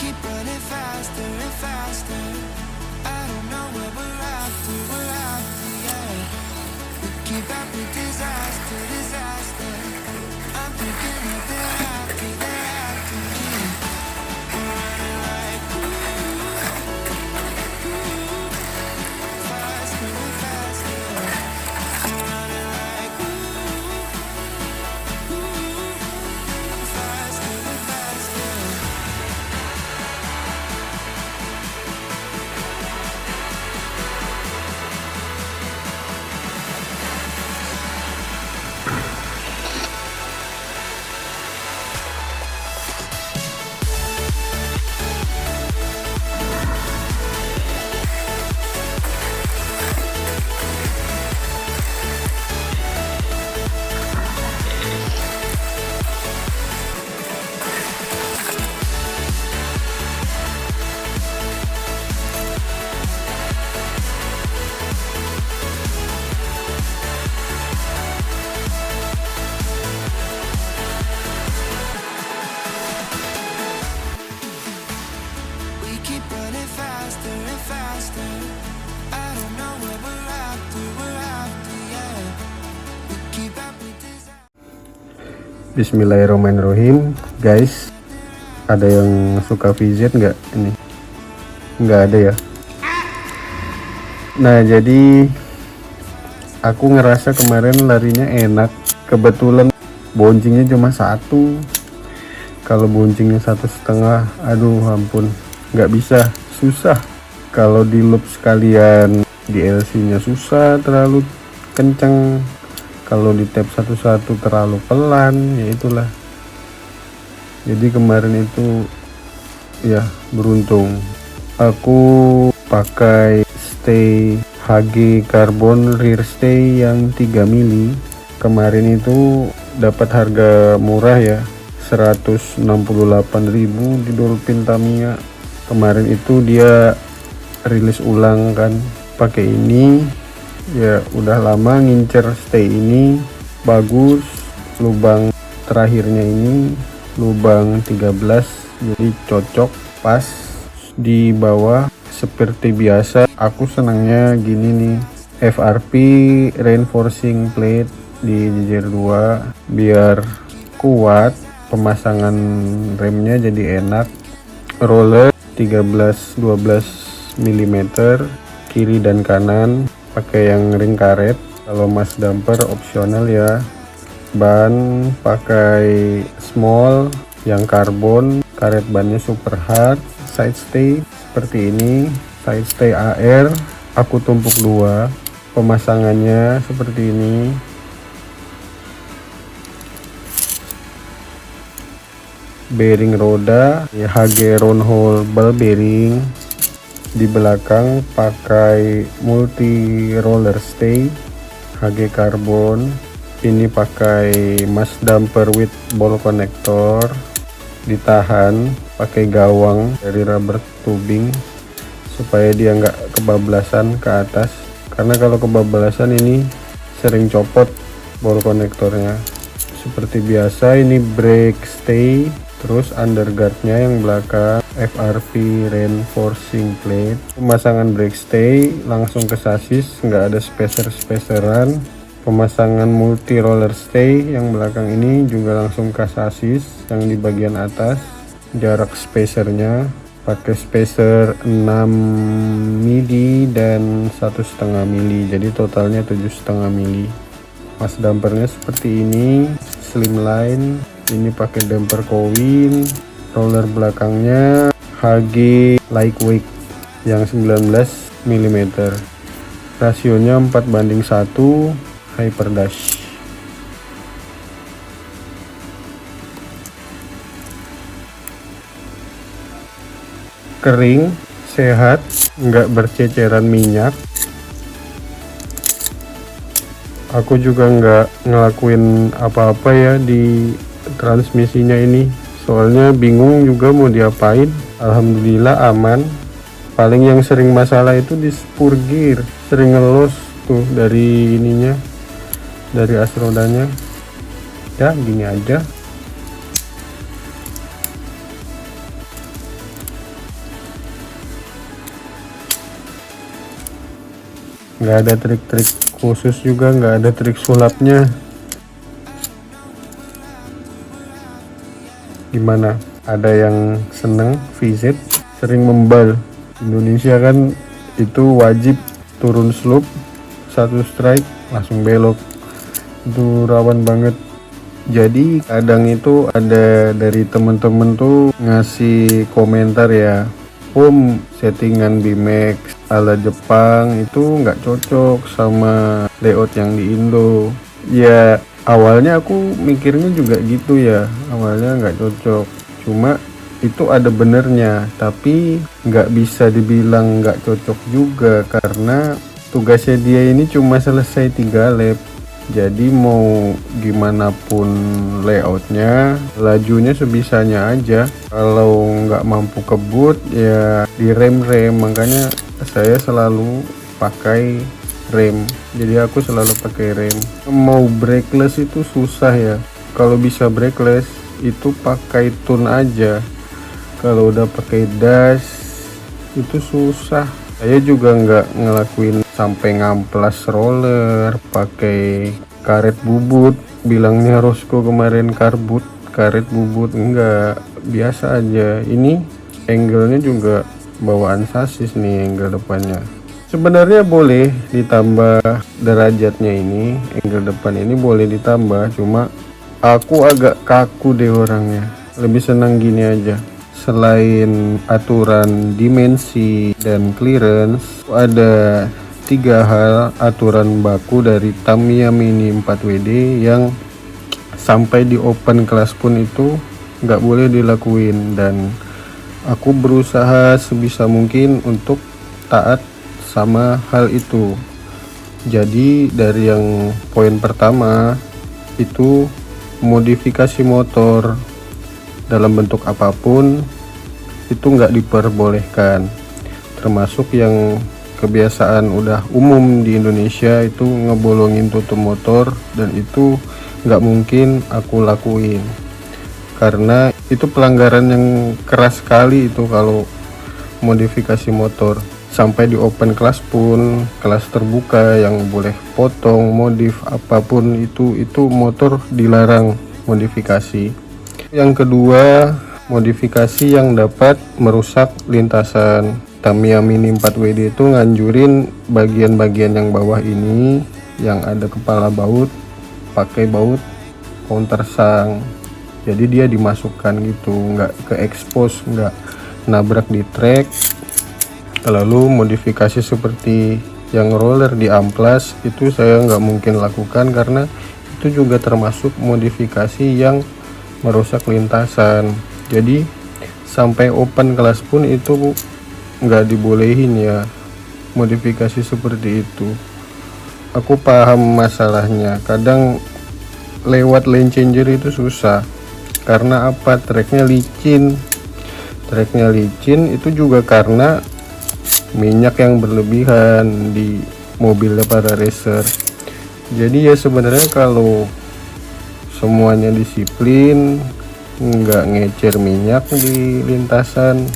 keep running faster and faster. I don't know where we're after, yeah. We keep up with disaster, disaster. I'm thinking that they're after me. We're running like faster and faster. We're running like faster and faster. We keep running faster and faster. I don't know where we're after, yeah. We keep up with disaster. Bismillahirrahmanirrahim, guys. Ada yang suka VZ nggak ini? Nggak ada ya. Nah, jadi aku ngerasa kemarin larinya enak. Kebetulan bouncingnya cuma satu. Kalau bouncingnya 1,5, aduh ampun, nggak bisa, susah. Kalau di loop sekalian di LC-nya susah, terlalu kenceng. Kalau di tap satu-satu terlalu pelan, ya itulah. Jadi kemarin itu ya beruntung. Aku pakai stay HG carbon rear stay yang 3 mili. Kemarin itu dapat harga murah ya, 168.000 di Dolphin Tamiya. Kemarin itu dia rilis ulang kan, pakai ini. Ya udah lama ngincer stay ini, bagus. Lubang terakhirnya ini lubang 13, jadi cocok pas di bawah. Seperti biasa aku senangnya gini nih, FRP reinforcing plate di JR2 biar kuat, pemasangan remnya jadi enak. Roller 13-12 mm kiri dan kanan, pakai yang ring karet. Kalau mas damper opsional ya. Ban pakai small yang karbon, karet bannya super hard. Side stay seperti ini, side stay AR, aku tumpuk 2. Pemasangannya seperti ini. Bearing roda ya, HG round hole ball bearing. Di belakang pakai multi roller stay HG carbon. Ini pakai mas damper with ball connector. Ditahan pakai gawang dari rubber tubing supaya dia nggak kebablasan ke atas, karena kalau kebablasan ini sering copot ball konektornya. Seperti biasa ini brake stay, terus underguardnya yang belakang FRV reinforcing plate. Pemasangan brake stay langsung ke sasis, nggak ada spacer-spaceran. Pemasangan multi roller stay yang belakang ini juga langsung ke sasis yang di bagian atas. Jarak spacernya pakai spacer 6 mili dan 1,5 mili, jadi totalnya 7,5 mili. Mas dampernya seperti ini, slimline. Ini pakai damper Kowin. Roller belakangnya HG lightweight yang 19 mm. Rasionya 4:1 Hyperdash. Kering, sehat, nggak berceceran minyak. Aku juga nggak ngelakuin apa-apa ya di transmisinya ini, soalnya bingung juga mau diapain. Alhamdulillah aman. Paling yang sering masalah itu di spur gear, sering ngelos tuh dari ininya, dari as rodanya. Ya gini aja. nggak ada trik-trik khusus juga, nggak ada trik sulapnya. Gimana, ada yang seneng VZ sering membal? Indonesia kan itu wajib turun slope, satu strike langsung belok, itu rawan banget. Jadi kadang itu ada dari temen-temen tuh ngasih komentar ya, Om, settingan BMX ala Jepang itu nggak cocok sama layout yang di Indo. Ya awalnya aku mikirnya juga gitu ya, awalnya nggak cocok, cuma itu ada benernya, tapi nggak bisa dibilang nggak cocok juga karena tugasnya dia ini cuma selesai 3 lap. Jadi mau gimana pun layoutnya, lajunya sebisanya aja. Kalau nggak mampu kebut ya di rem, makanya saya selalu pakai rem. Jadi aku selalu pakai rem. Mau brakeless itu susah ya. Kalau bisa brakeless itu pakai tune aja. Kalau udah pakai dash itu susah. Saya juga nggak ngelakuin sampai ngamplas roller pakai karet bubut. Bilangnya Rosco kemarin karet bubut, enggak, biasa aja. Ini angle-nya juga bawaan sasis nih, angle depannya. Sebenarnya boleh ditambah derajatnya, ini angle depan ini boleh ditambah, cuma aku agak kaku deh orangnya, lebih senang gini aja. Selain aturan dimensi dan clearance, ada 3 hal aturan baku dari Tamiya Mini 4WD yang sampai di open class pun itu nggak boleh dilakuin, dan aku berusaha sebisa mungkin untuk taat sama hal itu. Jadi dari yang poin pertama itu modifikasi motor dalam bentuk apapun itu nggak diperbolehkan, termasuk yang kebiasaan udah umum di Indonesia itu ngebolongin tutup motor, dan itu nggak mungkin aku lakuin karena itu pelanggaran yang keras sekali itu kalau modifikasi motor. Sampai di open class pun, kelas terbuka yang boleh potong modif apapun itu motor dilarang modifikasi. Yang kedua, modifikasi yang dapat merusak lintasan. Tamiya Mini 4WD itu nganjurin bagian-bagian yang bawah ini yang ada kepala baut pakai baut countersunk. Jadi dia dimasukkan gitu, nggak ke expose, nggak nabrak di track. Lalu modifikasi seperti yang roller di amplas itu saya nggak mungkin lakukan karena itu juga termasuk modifikasi yang merusak lintasan. Jadi sampai open kelas pun itu nggak dibolehin ya modifikasi seperti itu. Aku paham masalahnya, kadang lewat lane changer itu susah karena apa, treknya licin itu juga karena minyak yang berlebihan di mobilnya para racer. Jadi ya sebenarnya kalau semuanya disiplin, nggak ngecer minyak di lintasan,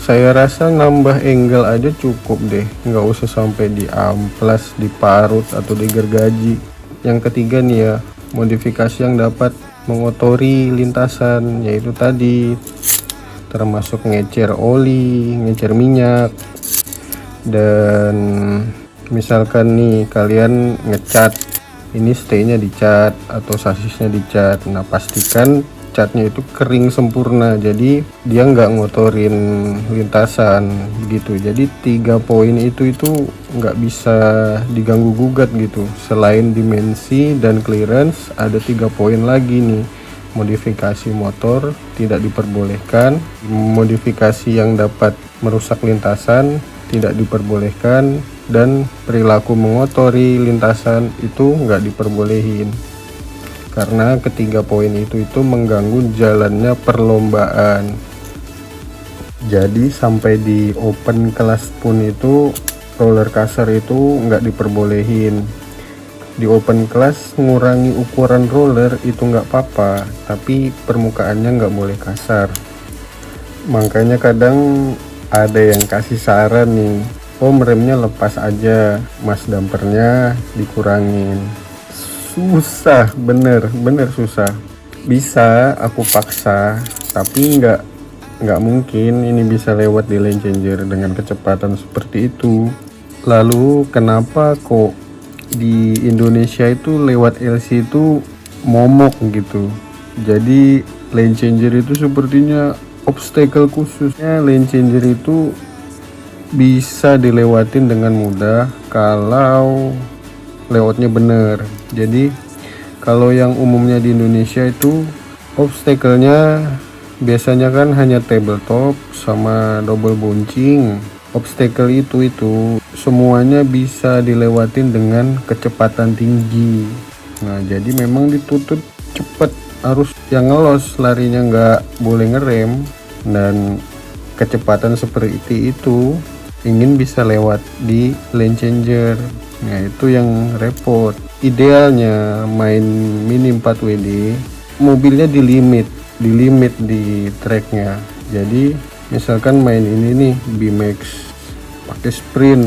saya rasa nambah angle aja cukup deh, nggak usah sampai di amplas, diparut atau digergaji. Yang ketiga nih ya, modifikasi yang dapat mengotori lintasan, yaitu tadi termasuk ngecer oli, ngecer minyak, dan misalkan nih kalian ngecat, ini stay-nya dicat atau sasisnya dicat, nah pastikan catnya itu kering sempurna, jadi dia nggak ngotorin lintasan gitu. Jadi 3 poin itu nggak bisa diganggu gugat gitu. Selain dimensi dan clearance, ada 3 poin lagi nih. Modifikasi motor tidak diperbolehkan, modifikasi yang dapat merusak lintasan tidak diperbolehkan, dan perilaku mengotori lintasan itu nggak diperbolehin karena ketiga poin itu mengganggu jalannya perlombaan. Jadi sampai di open kelas pun itu roller kasar itu nggak diperbolehin. Di open kelas ngurangi ukuran roller itu nggak apa-apa, tapi permukaannya nggak boleh kasar. Makanya kadang ada yang kasih saran nih, Om remnya lepas aja, mas dampernya dikurangin. Susah, bener susah. Bisa aku paksa, tapi nggak mungkin ini bisa lewat di lane changer dengan kecepatan seperti itu. Lalu kenapa kok di Indonesia itu lewat LC itu momok gitu? Jadi lane changer itu sepertinya obstacle khususnya. Lane changer itu bisa dilewatin dengan mudah kalau lewatnya bener. Jadi kalau yang umumnya di Indonesia itu obstacle-nya biasanya kan hanya tabletop sama double bouncing. Obstacle itu semuanya bisa dilewatin dengan kecepatan tinggi. Nah, jadi memang dituntut cepet, harus yang ngelos, larinya nggak boleh ngerem, dan kecepatan seperti itu ingin bisa lewat di lane changer. Nah, itu yang repot. Idealnya main mini 4WD mobilnya di limit di tracknya. Jadi misalkan main ini nih BMX pakai sprint,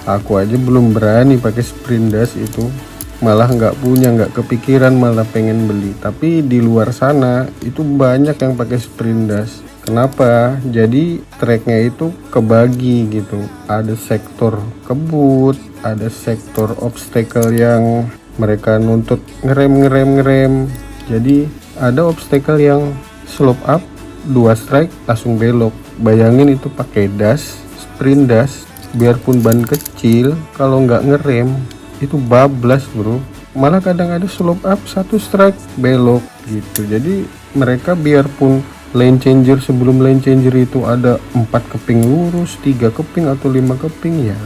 aku aja belum berani pakai sprint dash itu, malah nggak kepikiran, malah pengen beli. Tapi di luar sana itu banyak yang pakai sprint dash. Kenapa? Jadi tracknya itu kebagi gitu, ada sektor kebut, ada sektor obstacle yang mereka nuntut ngerem. Jadi ada obstacle yang slope up 2 strike langsung belok. Bayangin itu pakai dash, sprint dash, biarpun ban kecil, kalau nggak ngerem itu bablas bro. Malah kadang ada slope up 1 strike belok gitu. Jadi mereka biarpun lane changer, sebelum lane changer itu ada 4 keping lurus, 3 keping atau 5 keping, ya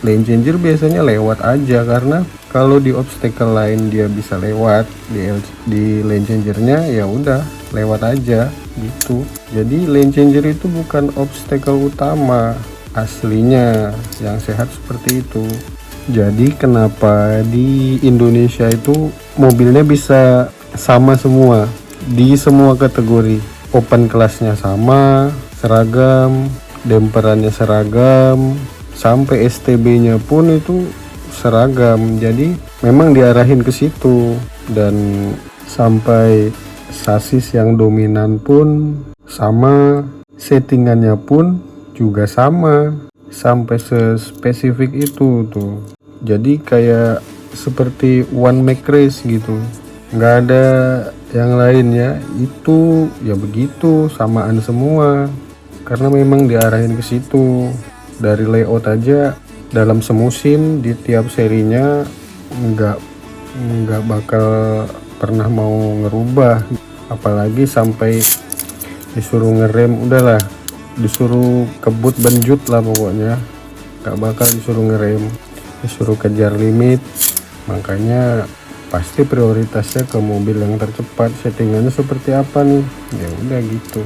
lane changer biasanya lewat aja, karena kalau di obstacle lain dia bisa lewat, di lane changernya ya udah lewat aja gitu. Jadi lane changer itu bukan obstacle utama aslinya, yang sehat seperti itu. Jadi kenapa di Indonesia itu mobilnya bisa sama semua di semua kategori, open kelasnya sama, seragam, demperannya seragam, sampai STB-nya pun itu seragam. Jadi memang diarahin ke situ, dan sampai sasis yang dominan pun sama, settingannya pun juga sama, sampai sespesifik itu tuh. Jadi kayak seperti one make race gitu, nggak ada yang lainnya, itu ya begitu, samaan semua, karena memang diarahin ke situ. Dari layout aja dalam semusim di tiap serinya nggak bakal pernah mau ngerubah, apalagi sampai disuruh ngerem, udahlah disuruh kebut benjut lah pokoknya, nggak bakal disuruh ngerem, disuruh kejar limit. Makanya pasti prioritasnya ke mobil yang tercepat. Settingannya seperti apa nih, ya udah gitu.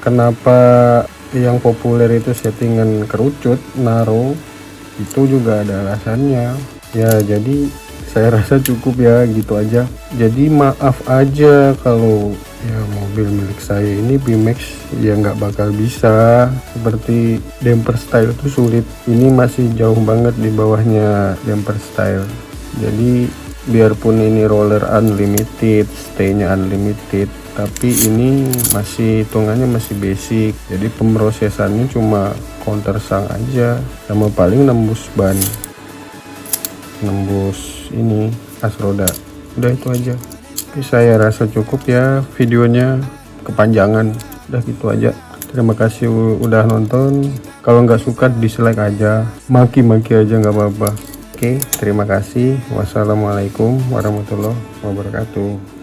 Kenapa yang populer itu settingan kerucut, narrow, itu juga ada alasannya ya. Jadi saya rasa cukup ya, gitu aja. Jadi maaf aja kalau ya mobil milik saya ini BMX ya nggak bakal bisa seperti Damper Style, itu sulit. Ini masih jauh banget di bawahnya Damper Style. Jadi biarpun ini roller unlimited, stay-nya unlimited, tapi ini masih hitungannya masih basic. Jadi pemrosesannya cuma counter sang aja, sama paling nembus ban, nembus ini as roda, udah itu aja. Oke, saya rasa cukup ya, videonya kepanjangan, udah gitu aja. Terima kasih udah nonton. Kalau nggak suka dislike aja, maki-maki aja nggak apa-apa. Oke, terima kasih. Wassalamualaikum warahmatullahi wabarakatuh.